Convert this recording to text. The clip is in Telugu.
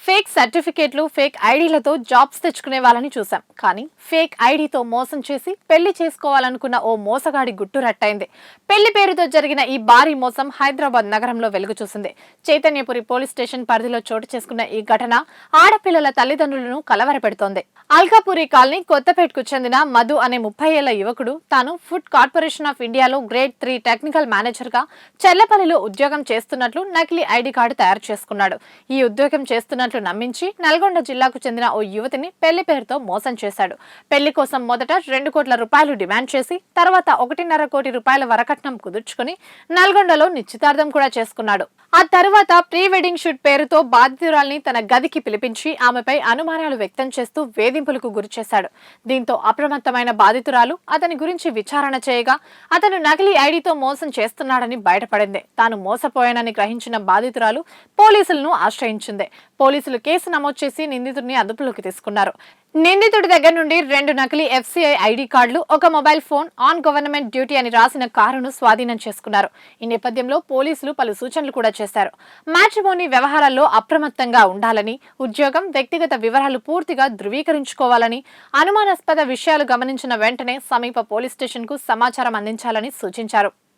ఫేక్ సర్టిఫికేట్లు, ఫేక్ ఐడీలతో జాబ్స్ తెచ్చుకునే వాళ్ళని చూసాం. కానీ ఫేక్ ఐడీతో మోసం చేసి పెళ్లి చేసుకోవాలనుకున్న ఓ మోసగాడి గుట్టు రట్టయింది. పెళ్లి పేరుతో జరిగిన ఈ భారీ మోసం హైదరాబాద్ నగరంలో వెలుగు చూసింది. చైతన్యపురి పోలీస్ స్టేషన్ పరిధిలో చోటు చేసుకున్న ఈ ఘటన ఆడపిల్లల తల్లిదండ్రులను కలవరపెడుతోంది. అల్కాపురి కాలనీ కొత్తపేటకు చెందిన మధు అనే 30 ఏళ్ల యువకుడు తాను ఫుడ్ కార్పొరేషన్ ఆఫ్ ఇండియాలో గ్రేడ్ 3 టెక్నికల్ మేనేజర్ గా చెల్లపల్లిలో ఉద్యోగం చేస్తున్నట్లు నకిలీ ఐడి కార్డు తయారు చేసుకున్నాడు. ఈ ఉద్యోగం చేస్తున్నట్లు నమ్మించి నల్గొండ జిల్లాకు చెందిన ఓ యువతిని పెళ్లి పేరుతో మోసం చేశాడు. పెళ్లి కోసం మొదట 2 కోట్ల రూపాయలు డిమాండ్ చేసి తర్వాత 1.5 కోటి రూపాయల వరకట్నం కుదుర్చుకుని నల్గొండలో నిశ్చితార్థం కూడా చేసుకున్నాడు. ఆ తర్వాత ప్రీ వెడ్డింగ్ షూట్ పేరుతో బాధితురాల్ని తన గదికి పిలిపించి ఆమెపై అనుమానాలు వ్యక్తం చేస్తూ వేధింపులకు గురిచేశాడు. దీంతో అప్రమత్తమైన బాధితురాలు అతని గురించి విచారణ చేయగా అతను నకిలీ ఐడితో మోసం చేస్తున్నాడని బయటపడింది. తాను మోసపోయానని గ్రహించిన బాధితురాలు పోలీసులను ఆశ్రయించింది. పోలీసులు కేసు నమోదు చేసి నిందితుడిని అదుపులోకి తీసుకున్నారు. నిందితుడి దగ్గర నుండి 2 నకిలీ FCI ఐడి కార్డులు, ఒక mobile phone, on government duty అని రాసిన కారును స్వాధీనం చేసుకున్నారు. ఈ నేపథ్యంలో పోలీసులు పలు సూచనలు కూడా చేశారు. మ్యాట్రిమోనీ వ్యవహారాల్లో అప్రమత్తంగా ఉండాలని, ఉద్యోగం, వ్యక్తిగత వివరాలు పూర్తిగా ధృవీకరించుకోవాలని, అనుమానాస్పద విషయాలు గమనించిన వెంటనే సమీప పోలీస్ స్టేషన్ కు సమాచారం అందించాలని సూచించారు.